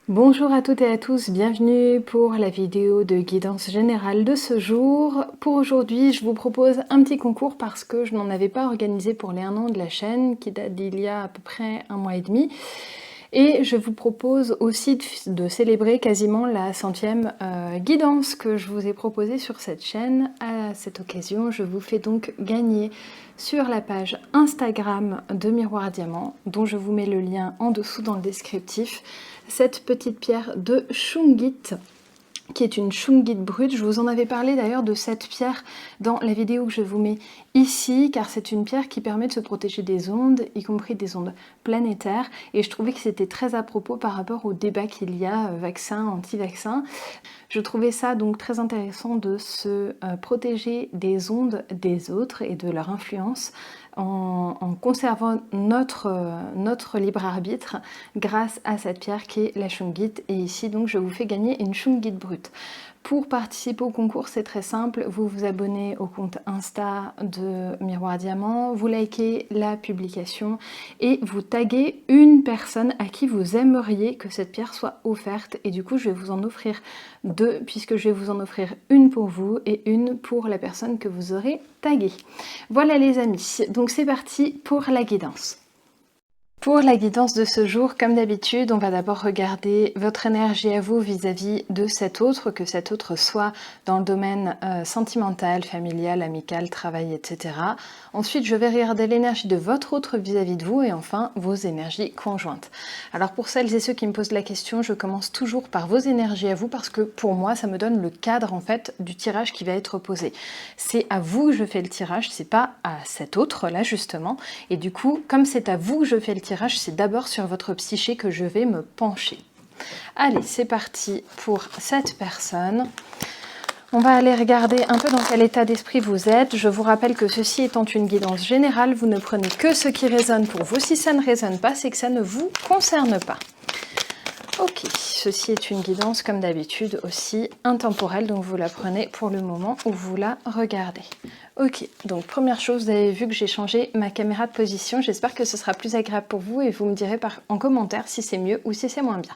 Bonjour à toutes et à tous, bienvenue pour la vidéo de guidance générale de ce jour. Pour aujourd'hui, je vous propose un petit concours parce que je n'en avais pas organisé pour les 1 an de la chaîne qui date d'il y a à peu près 1 mois et demi. Et je vous propose aussi de célébrer quasiment la 100e guidance que je vous ai proposée sur cette chaîne. À cette occasion, je vous fais donc gagner sur la page Instagram de Miroir Diamant, dont je vous mets le lien en dessous dans le descriptif, cette petite pierre de Shungit, qui est une Shungit brute. Je vous en avais parlé d'ailleurs de cette pierre dans la vidéo que je vous mets ici, car c'est une pierre qui permet de se protéger des ondes, y compris des ondes planétaires, et je trouvais que c'était très à propos par rapport au débat qu'il y a, vaccin, anti-vaccin. Je trouvais ça donc très intéressant de se protéger des ondes des autres et de leur influence en conservant notre libre arbitre grâce à cette pierre qui est la Shungit. Et ici donc je vous fais gagner une Shungit brute. Pour participer au concours, c'est très simple, vous vous abonnez au compte Insta de Miroir Diamant, vous likez la publication et vous taguez une personne à qui vous aimeriez que cette pierre soit offerte. Et du coup, je vais vous en offrir 2, puisque je vais vous en offrir une pour vous et une pour la personne que vous aurez taguée. Voilà les amis, donc c'est parti pour la guidance. Pour la guidance de ce jour, comme d'habitude, on va d'abord regarder votre énergie à vous vis-à-vis de cet autre, que cet autre soit dans le domaine sentimental, familial, amical, travail, etc. Ensuite, je vais regarder l'énergie de votre autre vis-à-vis de vous et enfin vos énergies conjointes. Alors pour celles et ceux qui me posent la question, je commence toujours par vos énergies à vous parce que pour moi, ça me donne le cadre en fait du tirage qui va être posé. C'est à vous que je fais le tirage, c'est pas à cet autre là justement. Et du coup, comme c'est à vous que je fais le tirage, c'est d'abord sur votre psyché que je vais me pencher. Allez, c'est parti pour cette personne. On va aller regarder un peu dans quel état d'esprit vous êtes. Je vous rappelle que ceci étant une guidance générale, vous ne prenez que ce qui résonne pour vous. Si ça ne résonne pas, c'est que ça ne vous concerne pas. Ok, ceci est une guidance comme d'habitude aussi intemporelle, donc vous la prenez pour le moment où vous la regardez. Ok, donc première chose, vous avez vu que j'ai changé ma caméra de position, j'espère que ce sera plus agréable pour vous et vous me direz en commentaire si c'est mieux ou si c'est moins bien.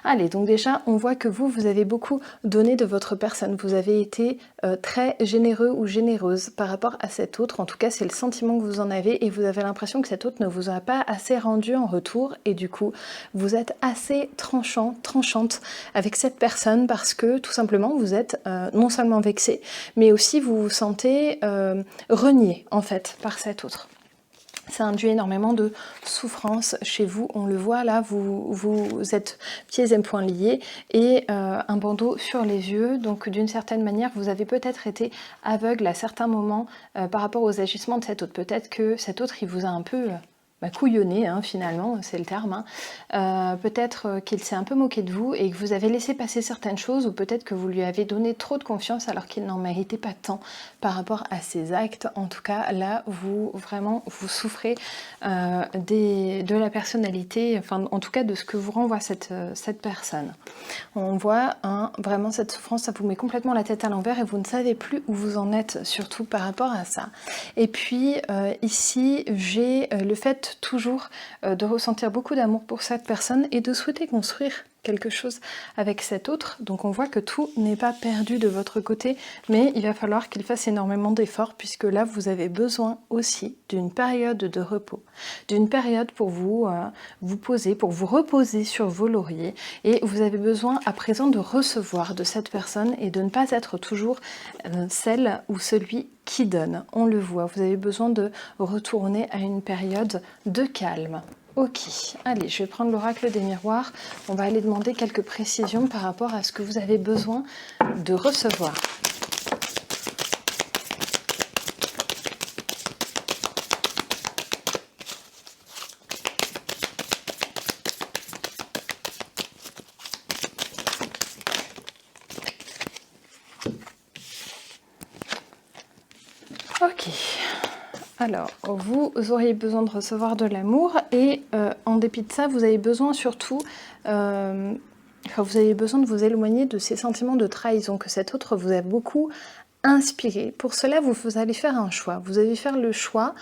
Allez, donc déjà, on voit que vous avez beaucoup donné de votre personne. Vous avez été très généreux ou généreuse par rapport à cet autre. En tout cas, c'est le sentiment que vous en avez et vous avez l'impression que cet autre ne vous a pas assez rendu en retour. Et du coup, vous êtes assez tranchant, tranchante avec cette personne parce que tout simplement, vous êtes non seulement vexé, mais aussi vous vous sentez renié en fait par cet autre. Ça induit énormément de souffrance chez vous, on le voit là, vous êtes pieds et poings liés et un bandeau sur les yeux, donc d'une certaine manière vous avez peut-être été aveugle à certains moments par rapport aux agissements de cet autre. Peut-être que cet autre il vous a un peu couillonné hein, finalement, c'est le terme. Hein. Peut-être qu'il s'est un peu moqué de vous et que vous avez laissé passer certaines choses ou peut-être que vous lui avez donné trop de confiance alors qu'il n'en méritait pas tant par rapport à ses actes. En tout cas, là, vous souffrez de la personnalité, enfin en tout cas de ce que vous renvoie cette personne. On voit hein, vraiment cette souffrance, ça vous met complètement la tête à l'envers et vous ne savez plus où vous en êtes, surtout par rapport à ça. Et puis ici, j'ai le fait toujours de ressentir beaucoup d'amour pour cette personne et de souhaiter construire quelque chose avec cet autre. Donc on voit que tout n'est pas perdu de votre côté, mais il va falloir qu'il fasse énormément d'efforts puisque là vous avez besoin aussi d'une période de repos, d'une période pour vous vous poser, pour vous reposer sur vos lauriers et vous avez besoin à présent de recevoir de cette personne et de ne pas être toujours celle ou celui qui donne. On le voit, vous avez besoin de retourner à une période de calme. Ok, allez, je vais prendre l'oracle des miroirs. On va aller demander quelques précisions par rapport à ce que vous avez besoin de recevoir. Ok. Alors, vous auriez besoin de recevoir de l'amour et en dépit de ça, vous avez besoin surtout, vous avez besoin de vous éloigner de ces sentiments de trahison que cet autre vous a beaucoup inspiré. Pour cela, vous allez faire un choix. Vous allez faire le choix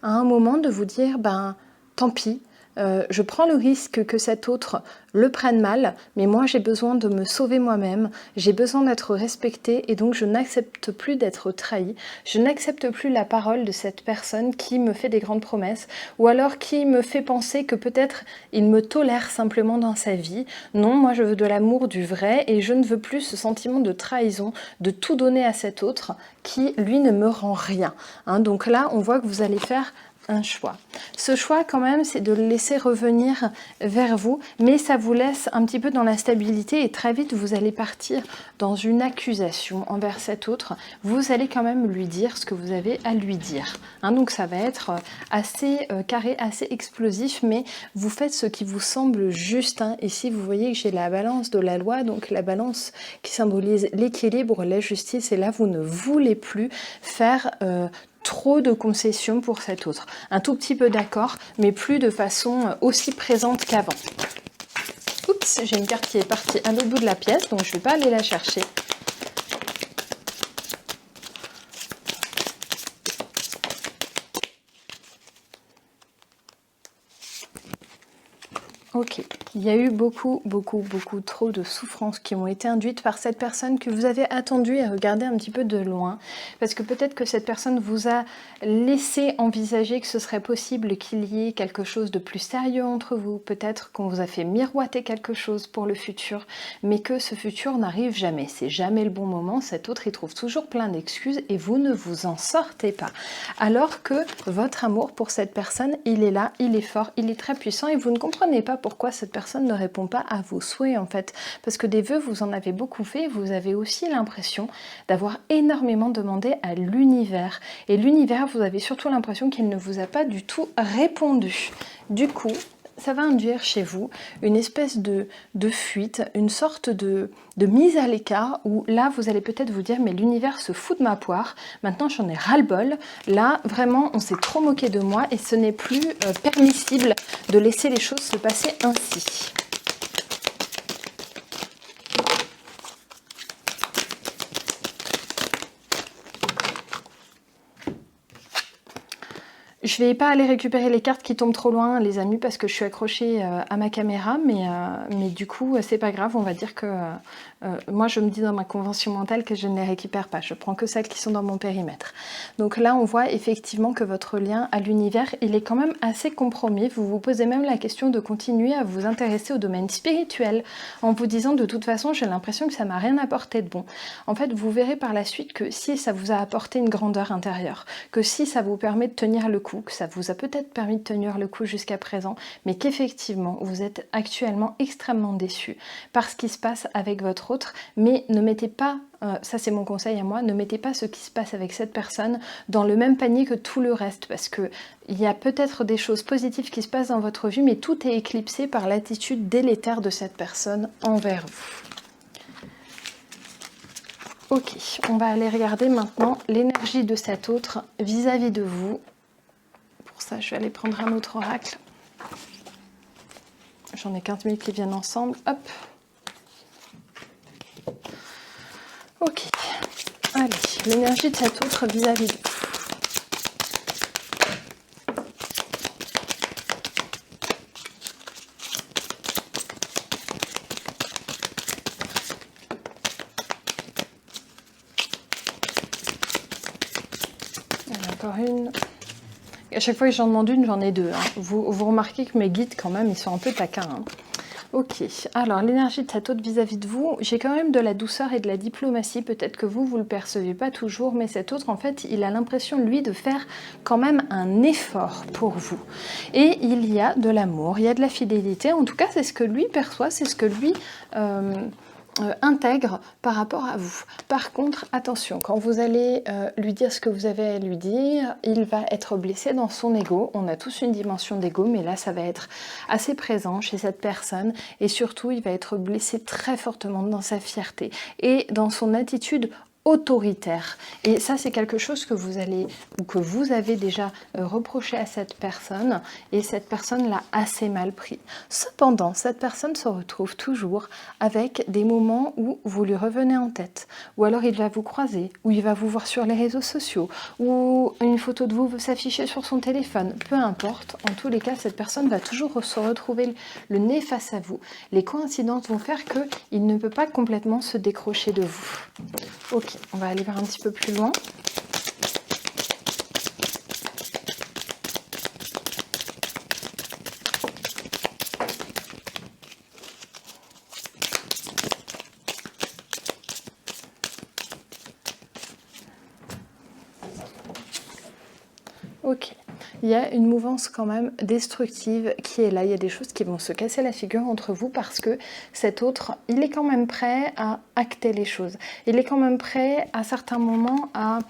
à un moment de vous dire, ben, tant pis, je prends le risque que cet autre le prenne mal, mais moi j'ai besoin de me sauver moi-même, j'ai besoin d'être respectée et donc je n'accepte plus d'être trahie, je n'accepte plus la parole de cette personne qui me fait des grandes promesses ou alors qui me fait penser que peut-être il me tolère simplement dans sa vie. Non, moi je veux de l'amour, du vrai et je ne veux plus ce sentiment de trahison, de tout donner à cet autre qui lui ne me rend rien. Donc là on voit que vous allez faire un choix. Ce choix quand même c'est de le laisser revenir vers vous, mais ça vous laisse un petit peu dans l'instabilité et très vite vous allez partir dans une accusation envers cet autre. Vous allez quand même lui dire ce que vous avez à lui dire. Donc ça va être assez carré, assez explosif, mais vous faites ce qui vous semble juste. Ici vous voyez que j'ai la balance de la loi, donc la balance qui symbolise l'équilibre, la justice, et là vous ne voulez plus faire trop de concessions pour cet autre. Un tout petit peu d'accord, mais plus de façon aussi présente qu'avant. Oups, j'ai une carte qui est partie à l'autre bout de la pièce, donc je ne vais pas aller la chercher. Ok, il y a eu beaucoup trop de souffrances qui ont été induites par cette personne que vous avez attendue et regardé un petit peu de loin, parce que peut-être que cette personne vous a laissé envisager que ce serait possible qu'il y ait quelque chose de plus sérieux entre vous, peut-être qu'on vous a fait miroiter quelque chose pour le futur, mais que ce futur n'arrive jamais, c'est jamais le bon moment, cet autre il trouve toujours plein d'excuses et vous ne vous en sortez pas, alors que votre amour pour cette personne, il est là, il est fort, il est très puissant et vous ne comprenez pas pourquoi cette personne ne répond pas à vos souhaits en fait, parce que des vœux vous en avez beaucoup fait, vous avez aussi l'impression d'avoir énormément demandé à l'univers, et l'univers vous avez surtout l'impression qu'il ne vous a pas du tout répondu. Du coup ça va induire chez vous une espèce de fuite, une sorte de mise à l'écart où là vous allez peut-être vous dire mais l'univers se fout de ma poire, maintenant j'en ai ras-le-bol, là vraiment on s'est trop moqué de moi et ce n'est plus permissible de laisser les choses se passer ainsi. Je vais pas aller récupérer les cartes qui tombent trop loin, les amis, parce que je suis accrochée à ma caméra, mais du coup, c'est pas grave, on va dire que moi, je me dis dans ma convention mentale que je ne les récupère pas, je prends que celles qui sont dans mon périmètre. Donc là, on voit effectivement que votre lien à l'univers, il est quand même assez compromis. Vous vous posez même la question de continuer à vous intéresser au domaine spirituel, en vous disant de toute façon, j'ai l'impression que ça m'a rien apporté de bon. En fait, vous verrez par la suite que si ça vous a apporté une grandeur intérieure, que si ça vous permet de tenir le coup, que ça vous a peut-être permis de tenir le coup jusqu'à présent, mais qu'effectivement vous êtes actuellement extrêmement déçu par ce qui se passe avec votre autre, mais ne mettez pas, ça c'est mon conseil à moi, ne mettez pas ce qui se passe avec cette personne dans le même panier que tout le reste, parce que il y a peut-être des choses positives qui se passent dans votre vie, mais tout est éclipsé par l'attitude délétère de cette personne envers vous. Ok, on va aller regarder maintenant l'énergie de cet autre vis-à-vis de vous. Pour ça, je vais aller prendre un autre oracle. J'en ai 15 000 qui viennent ensemble. Hop. Ok. Allez, l'énergie de cet autre vis-à-vis de vous. Encore une. À chaque fois que j'en demande une, j'en ai deux. Vous remarquez que mes guides, quand même, ils sont un peu taquins. Ok, alors l'énergie de cet autre vis-à-vis de vous, j'ai quand même de la douceur et de la diplomatie. Peut-être que vous le percevez pas toujours, mais cet autre, en fait, il a l'impression, lui, de faire quand même un effort pour vous. Et il y a de l'amour, il y a de la fidélité. En tout cas, c'est ce que lui perçoit, c'est ce que lui intègre par rapport à vous. Par contre, attention, quand vous allez lui dire ce que vous avez à lui dire, il va être blessé dans son ego. On a tous une dimension d'ego, mais là, ça va être assez présent chez cette personne. Et surtout, il va être blessé très fortement dans sa fierté et dans son attitude autoritaire. Et ça, c'est quelque chose que vous allez, ou que vous avez déjà reproché à cette personne, et cette personne l'a assez mal pris. Cependant, cette personne se retrouve toujours avec des moments où vous lui revenez en tête, ou alors il va vous croiser, ou il va vous voir sur les réseaux sociaux, ou une photo de vous veut s'afficher sur son téléphone, peu importe. En tous les cas, cette personne va toujours se retrouver le nez face à vous. Les coïncidences vont faire qu'il ne peut pas complètement se décrocher de vous. Ok, on va aller voir un petit peu plus loin. Ok, il y a une mouvance quand même destructive qui est là. Il y a des choses qui vont se casser la figure entre vous parce que cet autre, il est quand même prêt à acter les choses. Il est quand même prêt à certains moments à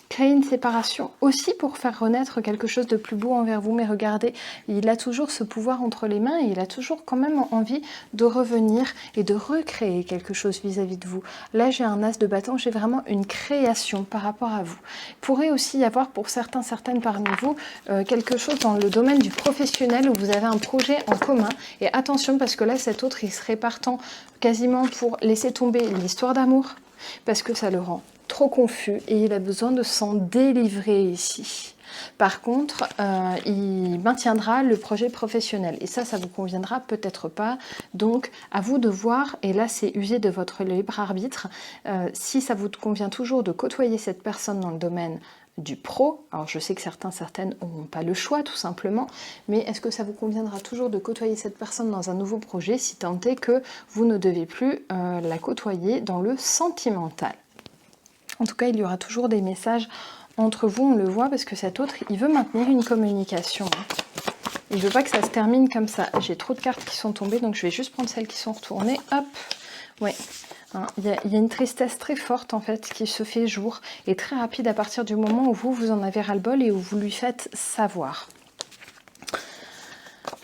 créer une séparation aussi pour faire renaître quelque chose de plus beau envers vous. Mais regardez, il a toujours ce pouvoir entre les mains et il a toujours quand même envie de revenir et de recréer quelque chose vis-à-vis de vous. Là, j'ai un as de bâton, j'ai vraiment une création par rapport à vous. Il pourrait aussi y avoir pour certaines parmi vous quelque chose dans le domaine du professionnel où vous avez un projet en commun. Et attention, parce que là, cet autre, il serait partant quasiment pour laisser tomber l'histoire d'amour parce que ça le rend trop confus et il a besoin de s'en délivrer ici. Par contre, il maintiendra le projet professionnel et ça vous conviendra peut-être pas. Donc, à vous de voir, et là c'est user de votre libre arbitre, si ça vous convient toujours de côtoyer cette personne dans le domaine du pro. Alors je sais que certaines n'auront pas le choix tout simplement, mais est-ce que ça vous conviendra toujours de côtoyer cette personne dans un nouveau projet si tant est que vous ne devez plus la côtoyer dans le sentimental? En tout cas, il y aura toujours des messages entre vous, on le voit, parce que cet autre, il veut maintenir une communication. Il ne veut pas que ça se termine comme ça. J'ai trop de cartes qui sont tombées, donc je vais juste prendre celles qui sont retournées. Hop, ouais. Il y a une tristesse très forte en fait qui se fait jour et très rapide à partir du moment où vous en avez ras-le-bol et où vous lui faites savoir.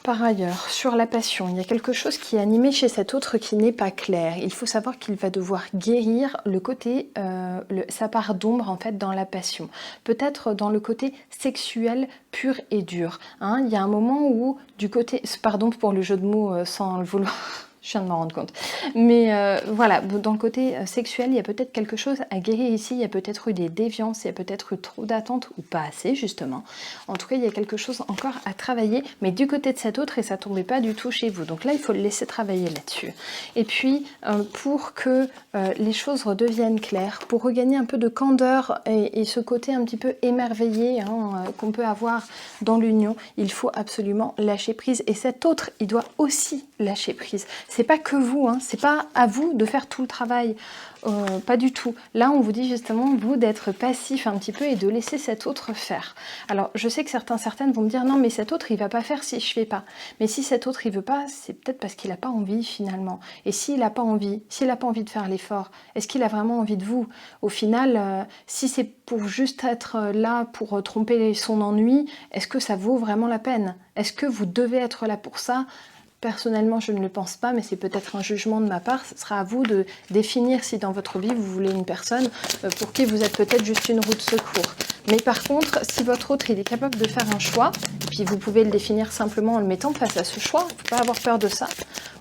Par ailleurs, sur la passion, il y a quelque chose qui est animé chez cet autre qui n'est pas clair. Il faut savoir qu'il va devoir guérir le côté, sa part d'ombre en fait dans la passion. Peut-être dans le côté sexuel pur et dur. Il y a un moment où du côté, pardon pour le jeu de mots sans le vouloir. Je viens de m'en rendre compte. Mais voilà, dans le côté sexuel, il y a peut-être quelque chose à guérir ici. Il y a peut-être eu des déviances, il y a peut-être eu trop d'attentes ou pas assez, justement. En tout cas, il y a quelque chose encore à travailler, mais du côté de cet autre, et ça ne tombait pas du tout chez vous. Donc là, il faut le laisser travailler là-dessus. Et puis, pour que les choses redeviennent claires, pour regagner un peu de candeur et ce côté un petit peu émerveillé qu'on peut avoir dans l'union, il faut absolument lâcher prise. Et cet autre, il doit aussi lâcher prise. C'est pas que vous, c'est pas à vous de faire tout le travail, pas du tout. Là, on vous dit justement, vous, d'être passif un petit peu et de laisser cet autre faire. Alors, je sais que certaines vont me dire, non, mais cet autre, il va pas faire si je fais pas. Mais si cet autre, il veut pas, c'est peut-être parce qu'il a pas envie finalement. Et s'il a pas envie de faire l'effort, est-ce qu'il a vraiment envie de vous? Au final, si c'est pour juste être là pour tromper son ennui, est-ce que ça vaut vraiment la peine? Est-ce que vous devez être là pour ça? Personnellement, je ne le pense pas, mais c'est peut-être un jugement de ma part. Ce sera à vous de définir si dans votre vie, vous voulez une personne pour qui vous êtes peut-être juste une roue de secours. Mais par contre, si votre autre il est capable de faire un choix, puis vous pouvez le définir simplement en le mettant face à ce choix, il ne faut pas avoir peur de ça.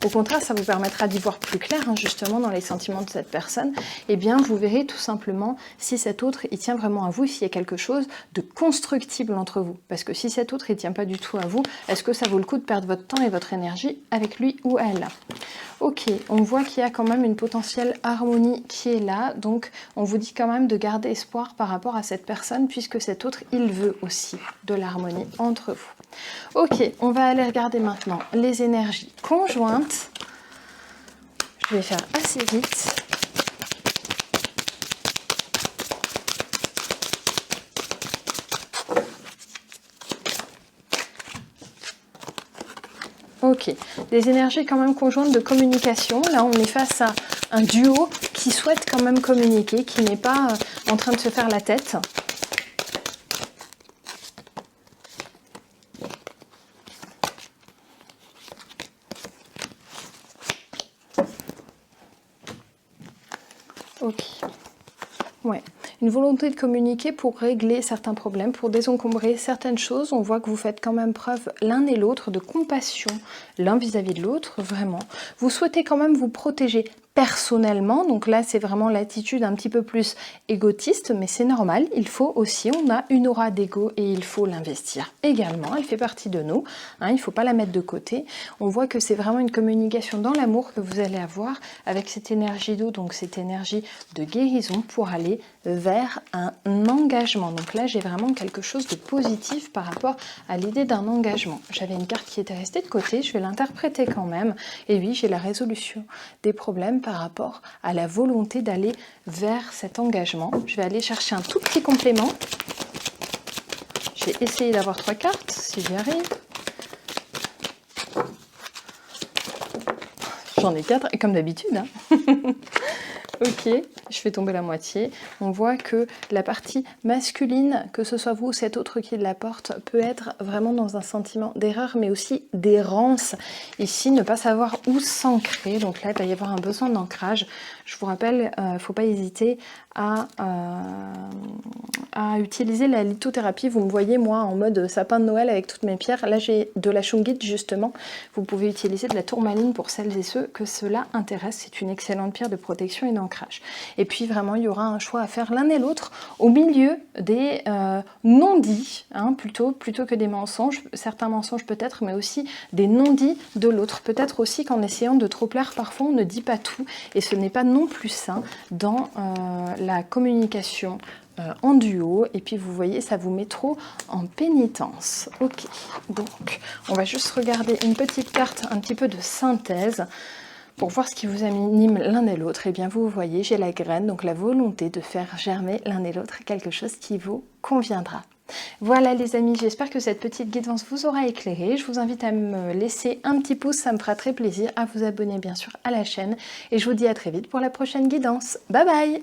Au contraire, ça vous permettra d'y voir plus clair, justement, dans les sentiments de cette personne. Eh bien, vous verrez tout simplement si cet autre, il tient vraiment à vous, s'il y a quelque chose de constructible entre vous. Parce que si cet autre, il ne tient pas du tout à vous, est-ce que ça vaut le coup de perdre votre temps et votre énergie avec lui ou elle? Ok, on voit qu'il y a quand même une potentielle harmonie qui est là, donc on vous dit quand même de garder espoir par rapport à cette personne, puisque cet autre, il veut aussi de l'harmonie entre vous. Ok, on va aller regarder maintenant les énergies conjointes. Je vais faire assez vite. Ok, des énergies quand même conjointes de communication. Là, on est face à un duo qui souhaite quand même communiquer, qui n'est pas en train de se faire la tête. Ok. Ouais, une volonté de communiquer pour régler certains problèmes, pour désencombrer certaines choses. On voit que vous faites quand même preuve l'un et l'autre de compassion, l'un vis-à-vis de l'autre, vraiment. Vous souhaitez quand même vous protéger personnellement, donc là c'est vraiment l'attitude un petit peu plus égotiste, mais c'est normal, il faut aussi, on a une aura d'ego et il faut l'investir également, elle fait partie de nous, hein, il ne faut pas la mettre de côté. On voit que c'est vraiment une communication dans l'amour que vous allez avoir avec cette énergie d'eau, donc cette énergie de guérison pour aller vers un engagement. Donc là j'ai vraiment quelque chose de positif par rapport à l'idée d'un engagement. J'avais une carte qui était restée de côté, je vais l'interpréter quand même, et oui, j'ai la résolution des problèmes par rapport à la volonté d'aller vers cet engagement. Je vais aller chercher un tout petit complément. Je vais essayer d'avoir 3 cartes, si j'y arrive. J'en ai 4, comme d'habitude. Hein. Ok, je fais tomber la moitié. On voit que la partie masculine, que ce soit vous ou cet autre qui la porte, peut être vraiment dans un sentiment d'erreur, mais aussi d'errance. Ici, ne pas savoir où s'ancrer. Donc là, il va y avoir un besoin d'ancrage. Je vous rappelle, il ne faut pas hésiter à utiliser la lithothérapie. Vous me voyez, moi, en mode sapin de Noël avec toutes mes pierres. Là, j'ai de la shungite, justement. Vous pouvez utiliser de la tourmaline pour celles et ceux que cela intéresse. C'est une excellente pierre de protection et d'ancrage. Et puis, vraiment, il y aura un choix à faire l'un et l'autre au milieu des non-dits, hein, plutôt que des mensonges. Certains mensonges peut-être, mais aussi des non-dits de l'autre. Peut-être aussi qu'en essayant de trop plaire, parfois, on ne dit pas tout. Et ce n'est pas non plus sain dans la communication en duo, et puis vous voyez, ça vous met trop en pénitence. Ok, donc on va juste regarder une petite carte, un petit peu de synthèse, pour voir ce qui vous anime l'un et l'autre. Et bien vous voyez, j'ai la graine, donc la volonté de faire germer l'un et l'autre quelque chose qui vous conviendra. Voilà les amis, j'espère que cette petite guidance vous aura éclairé. Je vous invite à me laisser un petit pouce, ça me fera très plaisir, à vous abonner bien sûr à la chaîne. Et je vous dis à très vite pour la prochaine guidance. Bye bye!